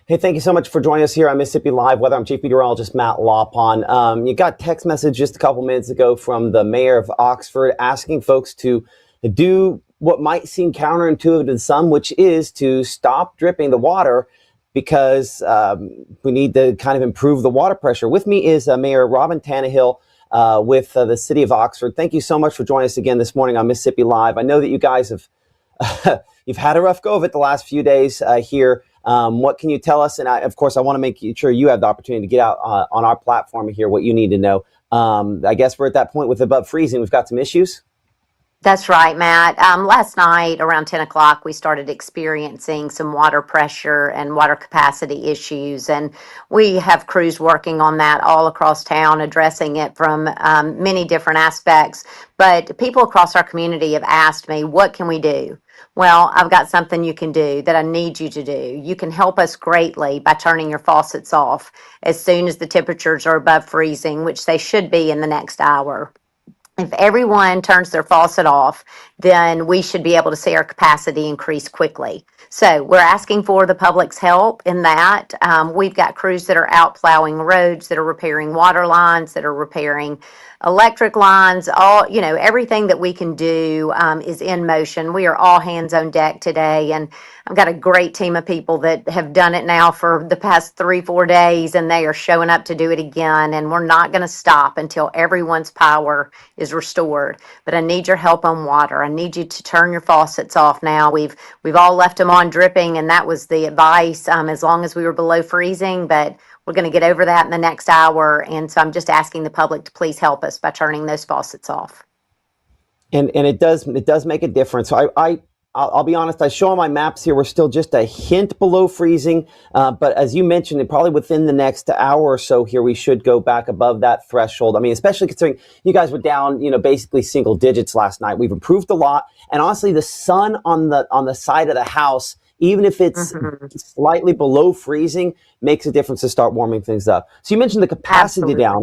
Hey, thank you so much for joining us here on Mississippi Live. Weather, I'm Chief Meteorologist Matt Lawpon. You got text message just a couple minutes ago from the mayor of Oxford asking folks to do what might seem counterintuitive to some, which is to stop dripping the water because we need to kind of improve the water pressure. With me is Mayor Robin Tannehill with the city of Oxford. Thank you so much for joining us again this morning on Mississippi Live. I know that you guys have you've had a rough go of it the last few days here. What can you tell us? And of course, I want to make sure you have the opportunity to get out on our platform and hear what you need to know. I guess we're at that point with above freezing. We've got some issues. That's right, Matt. Last night around 10 o'clock, we started experiencing some water pressure and water capacity issues. And we have crews working on that all across town, addressing it from many different aspects. But people across our community have asked me, what can we do? Well, I've got something you can do that I need you to do. You can help us greatly by turning your faucets off as soon as the temperatures are above freezing, which they should be in the next hour. If everyone turns their faucet off, then we should be able to see our capacity increase quickly. So we're asking for the public's help in that. We've got crews that are out plowing roads, that are repairing water lines, that are repairing electric lines. Everything that we can do is in motion. We are all hands on deck today, and I've got a great team of people that have done it now for the past 3-4 days, and they are showing up to do it again. And we're not going to stop until everyone's power is restored. But I need your help on water. I need you to turn your faucets off now. We've all left them on dripping, and that was the advice as long as we were below freezing. But we're going to get over that in the next hour. And so I'm just asking the public to please help us by turning those faucets off. And it does make a difference. So I'll be honest, I show on my maps here, we're still just a hint below freezing. But as you mentioned, and probably within the next hour or so here, we should go back above that threshold. I mean, especially considering you guys were down, basically single digits last night. We've improved a lot. And honestly, the sun on the side of the house, even if it's slightly below freezing, makes a difference to start warming things up. So you mentioned the capacity Absolutely. down.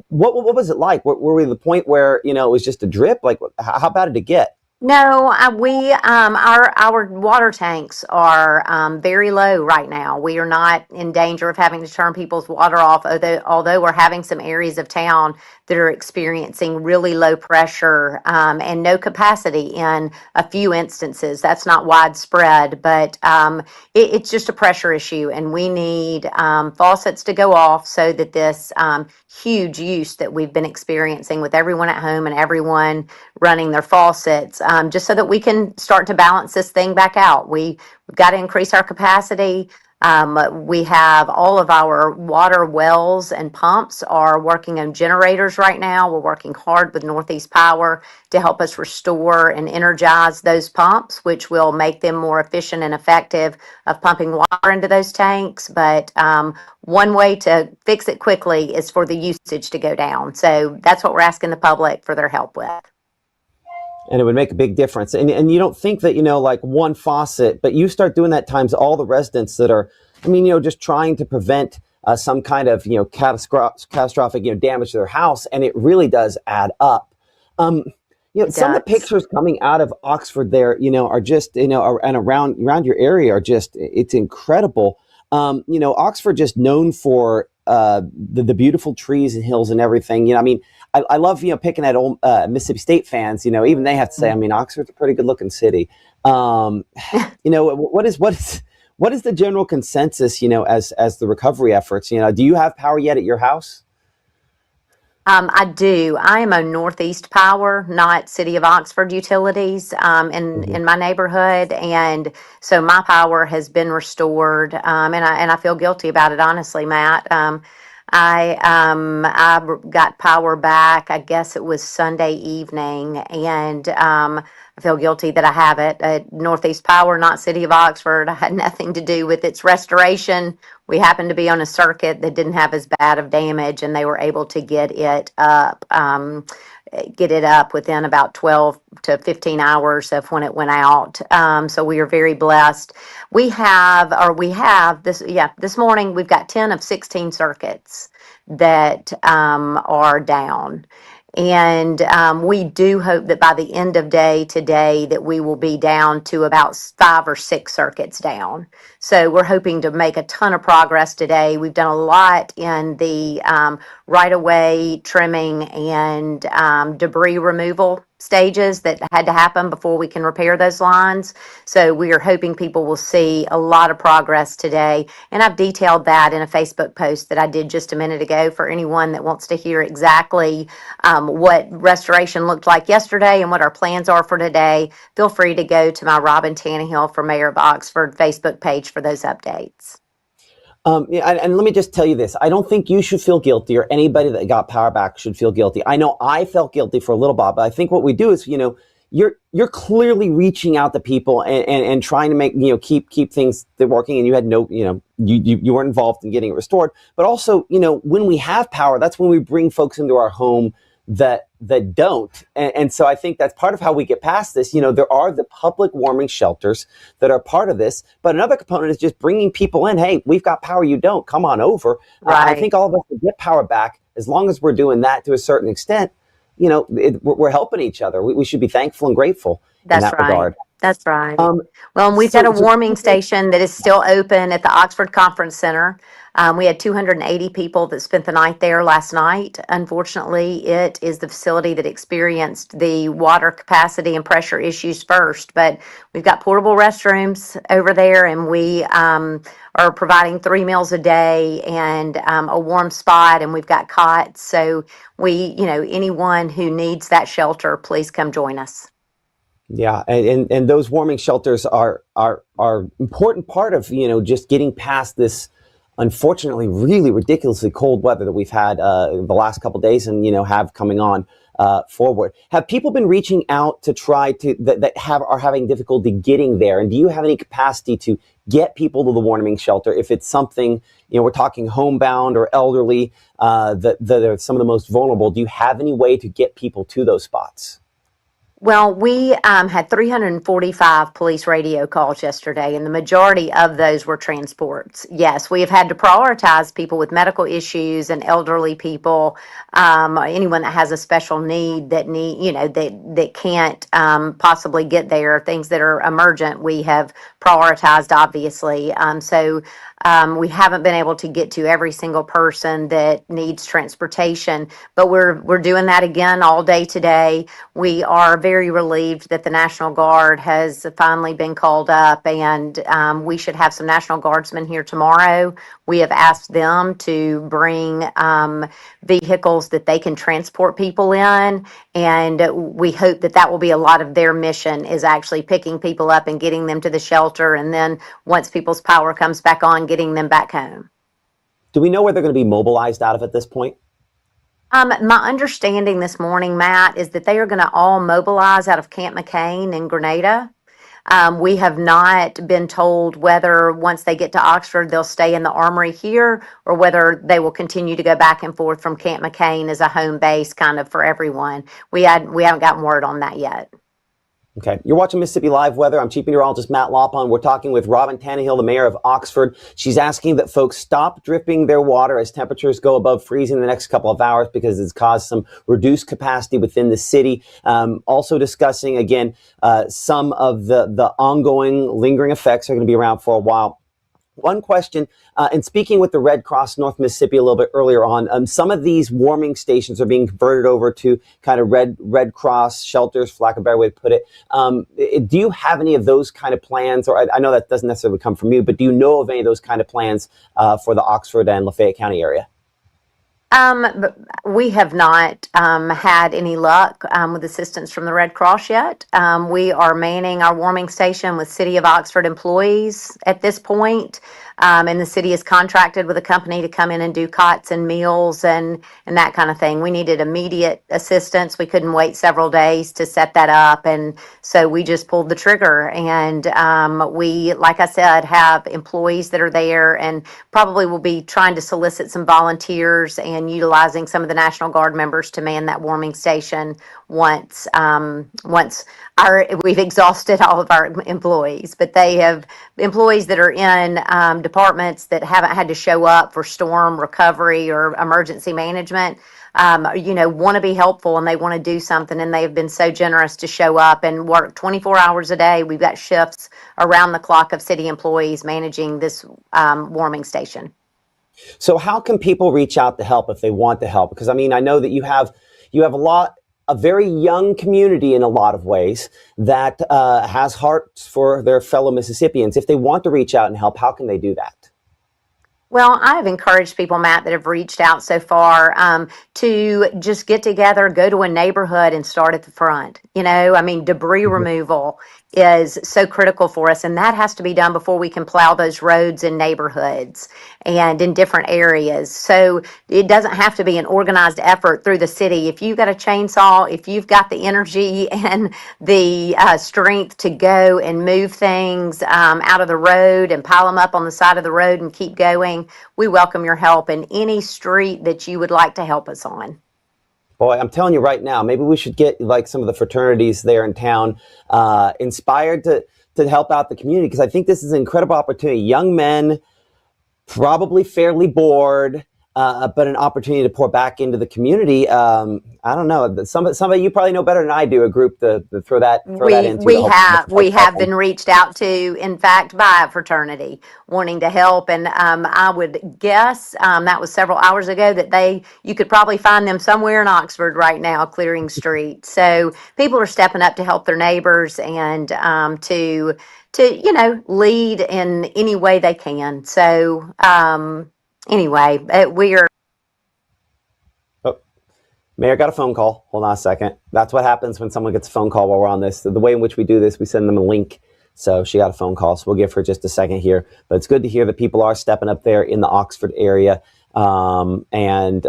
What was it like? Were we at the point where, it was just a drip? Like, how bad did it get? No, our water tanks are very low right now. We are not in danger of having to turn people's water off, although we're having some areas of town that are experiencing really low pressure and no capacity in a few instances. That's not widespread, but it's just a pressure issue, and we need faucets to go off so that this huge use that we've been experiencing with everyone at home and everyone running their faucets, just so that we can start to balance this thing back out. We've got to increase our capacity. We have all of our water wells and pumps are working on generators right now. We're working hard with Northeast Power to help us restore and energize those pumps, which will make them more efficient and effective of pumping water into those tanks. But one way to fix it quickly is for the usage to go down. So that's what we're asking the public for their help with. And it would make a big difference. And you don't think that, like one faucet, but you start doing that times all the residents that are, just trying to prevent some kind of, catastrophic, damage to their house. And it really does add up. Some of the pictures coming out of Oxford there, are just, and around your area are just, it's incredible. Oxford just known for the beautiful trees and hills and everything. I love, picking at old Mississippi State fans, even they have to say, Oxford's a pretty good looking city. What is the general consensus, as the recovery efforts, do you have power yet at your house? I do. I am on Northeast Power, not City of Oxford utilities, in my neighborhood, and so my power has been restored, and I feel guilty about it, honestly, Matt. I got power back. I guess it was Sunday evening, and I feel guilty that I have it. Northeast Power, not City of Oxford. I had nothing to do with its restoration. We happened to be on a circuit that didn't have as bad of damage, and they were able to get it up. Get it up within about 12 to 15 hours of when it went out. So we are very blessed. We have this morning, we've got 10 of 16 circuits that are down. And we do hope that by the end of day today that we will be down to about 5 or 6 circuits down. So we're hoping to make a ton of progress today. We've done a lot in the right-of-way trimming and debris removal stages that had to happen before we can repair those lines. So we are hoping people will see a lot of progress today. And I've detailed that in a Facebook post that I did just a minute ago for anyone that wants to hear exactly what restoration looked like yesterday and what our plans are for today. Feel free to go to my Robin Tannehill for Mayor of Oxford Facebook page for those updates. Yeah, and let me just tell you this. I don't think you should feel guilty, or anybody that got power back should feel guilty. I know I felt guilty for a little while, but I think what we do is, you're clearly reaching out to people and trying to make, keep things that working, and you had no, you weren't involved in getting it restored. But also, when we have power, that's when we bring folks into our home that don't. And so I think that's part of how we get past this. There are the public warming shelters that are part of this, but another component is just bringing people in. Hey, we've got power, you don't. Come on over. I think all of us will get power back as long as we're doing that to a certain extent. We're helping each other. We should be thankful and grateful in that regard. That's right. Well, and we've got a warming station that is still open at the Oxford Conference Center. We had 280 people that spent the night there last night. Unfortunately, it is the facility that experienced the water capacity and pressure issues first. But we've got portable restrooms over there, and we are providing 3 meals a day and a warm spot, and we've got cots. So anyone who needs that shelter, please come join us. Yeah, and those warming shelters are important part of just getting past this, unfortunately, really ridiculously cold weather that we've had the last couple of days, and have coming on forward. Have people been reaching out to try to are having difficulty getting there? And do you have any capacity to get people to the warming shelter if it's something we're talking homebound or elderly that are some of the most vulnerable? Do you have any way to get people to those spots? Well, we had 345 police radio calls yesterday, and the majority of those were transports. Yes, we have had to prioritize people with medical issues and elderly people, anyone that has a special need that can't possibly get there, things that are emergent. We have prioritized, obviously. We haven't been able to get to every single person that needs transportation, but we're doing that again all day today. We are very relieved that the National Guard has finally been called up, and we should have some National Guardsmen here tomorrow. We have asked them to bring vehicles that they can transport people in, and we hope that will be a lot of their mission, is actually picking people up and getting them to the shelter, and then once people's power comes back on, getting them back home. Do we know where they're going to be mobilized out of at this point? My understanding this morning, Matt, is that they are going to all mobilize out of Camp McCain in Grenada. We have not been told whether once they get to Oxford, they'll stay in the Armory here, or whether they will continue to go back and forth from Camp McCain as a home base kind of for everyone. We haven't gotten word on that yet. Okay, you're watching Mississippi Live Weather. I'm Chief Meteorologist Matt Lopon. We're talking with Robin Tannehill, the mayor of Oxford. She's asking that folks stop dripping their water as temperatures go above freezing in the next couple of hours, because it's caused some reduced capacity within the city. Also discussing, again, some of the ongoing lingering effects are going to be around for a while. One question, and speaking with the Red Cross North Mississippi a little bit earlier on, some of these warming stations are being converted over to kind of Red Cross shelters, for lack of a better way to put it. Do you have any of those kind of plans? Or I know that doesn't necessarily come from you, but do you know of any of those kind of plans for the Oxford and Lafayette County area? We have not had any luck with assistance from the Red Cross yet. We are manning our warming station with City of Oxford employees at this point. And the city is contracted with a company to come in and do cots and meals and that kind of thing. We needed immediate assistance. We couldn't wait several days to set that up. And so we just pulled the trigger. And we, like I said, have employees that are there, and probably will be trying to solicit some volunteers and utilizing some of the National Guard members to man that warming station once we've exhausted all of our employees. But they have employees that are in departments that haven't had to show up for storm recovery or emergency management, want to be helpful and they want to do something, and they have been so generous to show up and work 24 hours a day. We've got shifts around the clock of city employees managing this warming station. So how can people reach out to help if they want to help? Because I mean, I know that you have a very young community in a lot of ways that has hearts for their fellow Mississippians. If they want to reach out and help, how can they do that? Well, I've encouraged people, Matt, that have reached out so far to just get together, go to a neighborhood and start at the front. Debris removal is so critical for us, and that has to be done before we can plow those roads in neighborhoods and in different areas. So it doesn't have to be an organized effort through the city. If you've got a chainsaw, if you've got the energy and the strength to go and move things out of the road and pile them up on the side of the road and keep going, we welcome your help in any street that you would like to help us on. Boy, I'm telling you right now, maybe we should get like some of the fraternities there in town inspired to help out the community, because I think this is an incredible opportunity. Young men, probably fairly bored, but an opportunity to pour back into the community. I don't know. Some of you probably know better than I do. A group to throw that into. We have been reached out to, in fact, by a fraternity wanting to help, and I would guess that was several hours ago that you could probably find them somewhere in Oxford right now clearing streets. So people are stepping up to help their neighbors and to lead in any way they can. So anyway, we are. Mayor got a phone call. Hold on a second. That's what happens when someone gets a phone call while we're on this. The way in which we do this, we send them a link. So she got a phone call. So we'll give her just a second here. But it's good to hear that people are stepping up there in the Oxford area and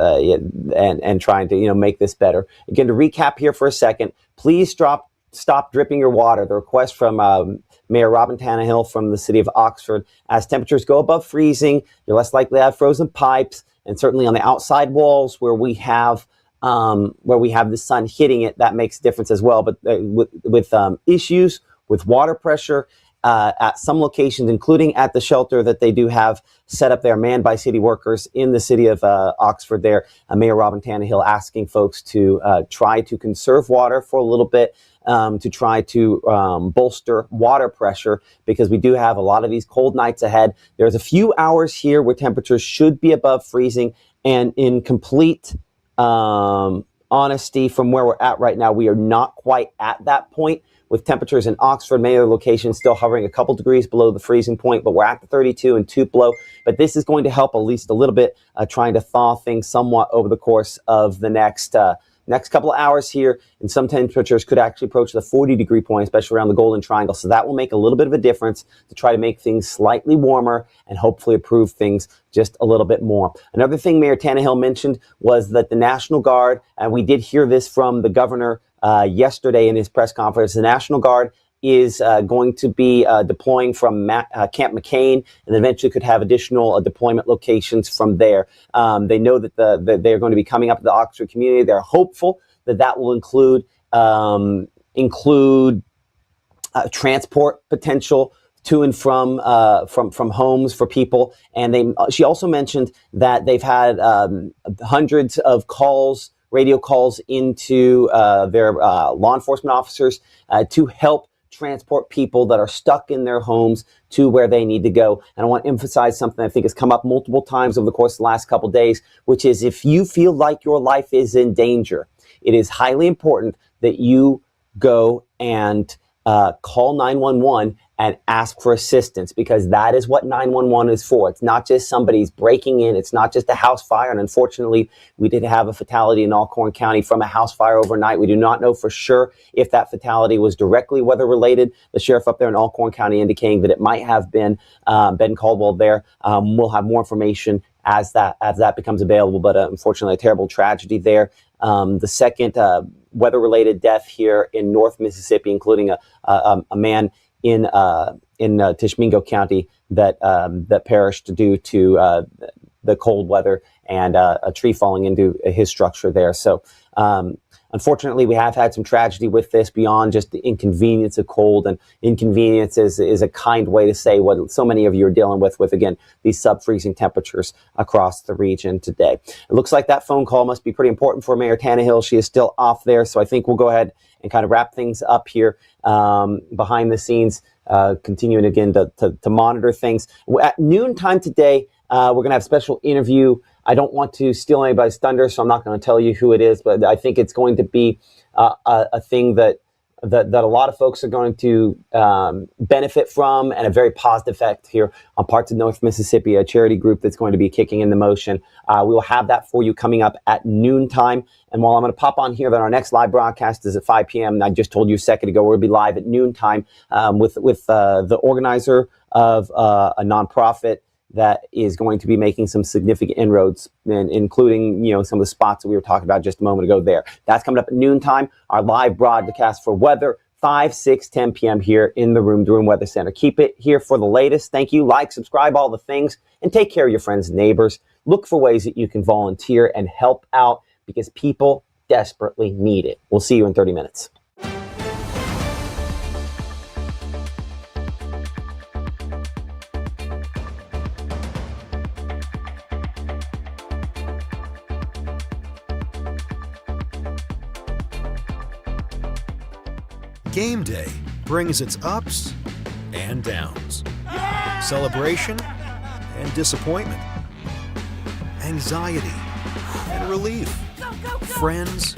trying to make this better. Again, to recap here for a second, please stop dripping your water. The request from Mayor Robin Tannehill from the city of Oxford: as temperatures go above freezing, you're less likely to have frozen pipes, and certainly on the outside walls where we have the sun hitting it, that makes a difference as well. But with issues with water pressure at some locations, including at the shelter that they do have set up there, manned by city workers in the city of Oxford there, Mayor Robin Tannehill asking folks to try to conserve water for a little bit, to try to bolster water pressure, because we do have a lot of these cold nights ahead. There's a few hours here where temperatures should be above freezing, and in complete honesty, from where we're at right now, we are not quite at that point, with temperatures in Oxford, many other locations still hovering a couple degrees below the freezing point, but we're at the 32 in Tupelo. But this is going to help at least a little bit, trying to thaw things somewhat over the course of the next couple of hours here. And some temperatures could actually approach the 40-degree point, especially around the Golden Triangle. So that will make a little bit of a difference to try to make things slightly warmer and hopefully improve things just a little bit more. Another thing Mayor Tannehill mentioned was that the National Guard, and we did hear this from the governor yesterday in his press conference, the National Guard is going to be deploying from Camp McCain, and eventually could have additional deployment locations from there. They know that they're going to be coming up to the Oxford community. They're hopeful that will include transport potential to and from homes for people. And she also mentioned that they've had hundreds of radio calls into their law enforcement officers to help transport people that are stuck in their homes to where they need to go. And I want to emphasize something I think has come up multiple times over the course of the last couple of days, which is, if you feel like your life is in danger, it is highly important that you go and call 911 and ask for assistance, because that is what 911 is for. It's not just somebody's breaking in. It's not just a house fire. And unfortunately, we did have a fatality in Alcorn County from a house fire overnight. We do not know for sure if that fatality was directly weather related. The sheriff up there in Alcorn County indicating that it might have been Ben Caldwell there. We'll have more information as that becomes available. But unfortunately, a terrible tragedy there. The second weather-related death here in North Mississippi, including a man in Tishmingo County that perished due to the cold weather and a tree falling into his structure there. So Unfortunately, we have had some tragedy with this beyond just the inconvenience of cold, and inconvenience is a kind way to say what so many of you are dealing with again, these sub-freezing temperatures across the region today. It looks like that phone call must be pretty important for Mayor Tannehill. She is still off there, so I think we'll go ahead and kind of wrap things up here behind the scenes, continuing again to monitor things. At noontime today, we're going to have a special interview. I don't want to steal anybody's thunder, so I'm not going to tell you who it is, but I think it's going to be a thing that a lot of folks are going to benefit from, and a very positive effect here on parts of North Mississippi, a charity group that's going to be kicking into motion. We will have that for you coming up at noontime. And while I'm going to pop on here that our next live broadcast is at 5 p.m., and I just told you a second ago, we'll be live at noontime with the organizer of a nonprofit that is going to be making some significant inroads, including, some of the spots that we were talking about just a moment ago there. That's coming up at noontime. Our live broadcast for weather, 5, 6, 10 p.m. here in the Room to Room Weather Center. Keep it here for the latest. Thank you. Like, subscribe, all the things, and take care of your friends and neighbors. Look for ways that you can volunteer and help out, because people desperately need it. We'll see you in 30 minutes. Game day brings its ups and downs, celebration and disappointment, anxiety and relief, friends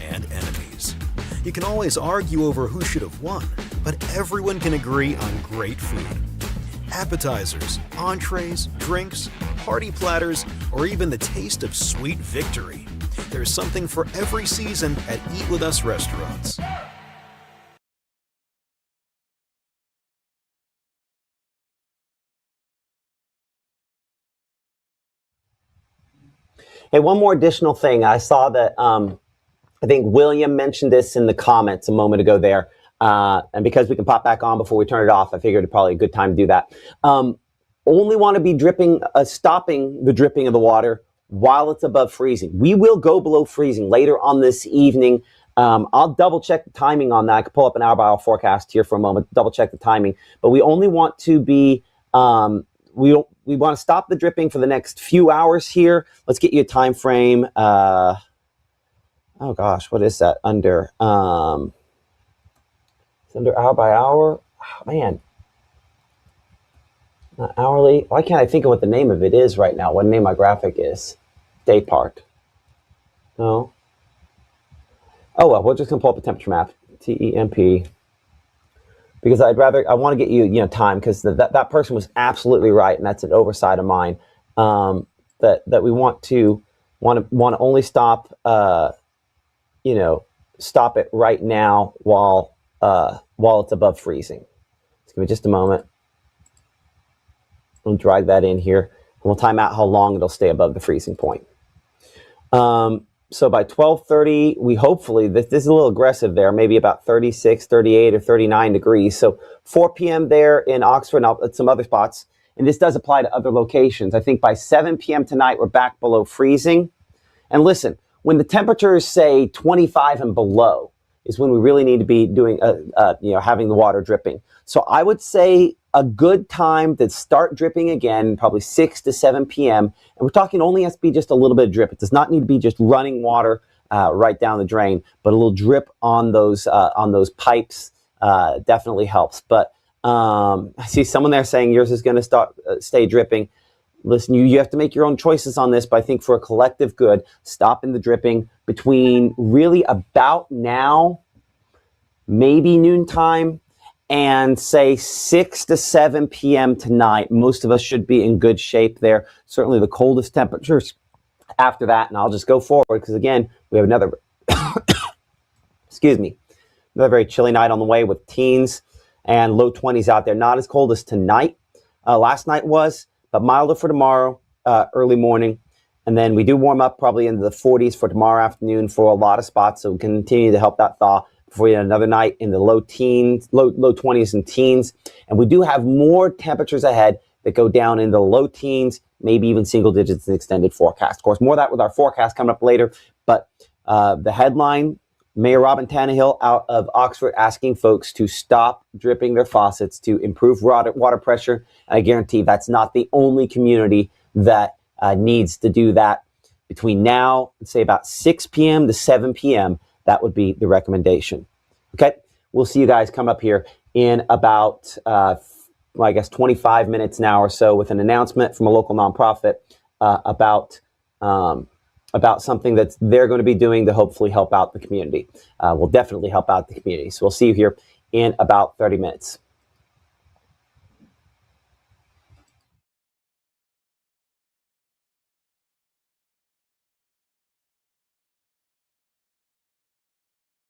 and enemies. You can always argue over who should have won, but everyone can agree on great food. Appetizers, entrees, drinks, party platters, or even the taste of sweet victory. There's something for every season at Eat With Us restaurants. Hey, one more additional thing. I saw that I think William mentioned this in the comments a moment ago there. And because we can pop back on before we turn it off, I figured it's probably a good time to do that. Only want to be stopping the dripping of the water while it's above freezing. We will go below freezing later on this evening. I'll double check the timing on that. I can pull up an hour-by-hour forecast here for a moment, double check the timing. But we only want to be we want to stop the dripping for the next few hours here. Let's get you a time frame. Oh gosh, what is that under? It's under hour by hour. Oh, man, not hourly. Why can't I think of what the name of it is right now? What the name of my graphic is? Day part. No. Oh well, we're just gonna pull up a temperature map. TEMP. Because I want to get you, time, because that person was absolutely right, and that's an oversight of mine. That we want to only stop, stop it right now while it's above freezing. Just give me just a moment. We'll drag that in here, and we'll time out how long it'll stay above the freezing point. So by 12:30, we hopefully, this is a little aggressive there, maybe about 36, 38, or 39 degrees. So 4 p.m. there in Oxford and at some other spots. And this does apply to other locations. I think by 7 p.m. tonight, we're back below freezing. And listen, when the temperatures say 25 and below is when we really need to be doing, having the water dripping. So I would say a good time to start dripping again, probably 6 to 7 p.m. And we're talking only has to be just a little bit of drip. It does not need to be just running water right down the drain, but a little drip on those pipes definitely helps. But I see someone there saying yours is going to stay dripping. Listen, you have to make your own choices on this, but I think for a collective good, stopping the dripping between really about now, maybe noontime, and say 6 to 7 p.m. tonight. Most of us should be in good shape there. Certainly the coldest temperatures after that. And I'll just go forward because, again, we have another, another very chilly night on the way with teens and low 20s out there. Not as cold as tonight. Last night was, but milder for tomorrow, early morning. And then we do warm up probably into the 40s for tomorrow afternoon for a lot of spots. So we continue to help that thaw before you have another night in the low 20s and teens. And we do have more temperatures ahead that go down into the low teens, maybe even single digits in extended forecast. Of course, more of that with our forecast coming up later. But the headline Mayor Robin Tannehill out of Oxford asking folks to stop dripping their faucets to improve water pressure. And I guarantee that's not the only community that needs to do that. Between now and say about 6 p.m. to 7 p.m., that would be the recommendation. Okay, we'll see you guys come up here in about, I guess, 25 minutes now or so with an announcement from a local nonprofit about something that they're going to be doing to hopefully help out the community. Will definitely help out the community. So we'll see you here in about 30 minutes.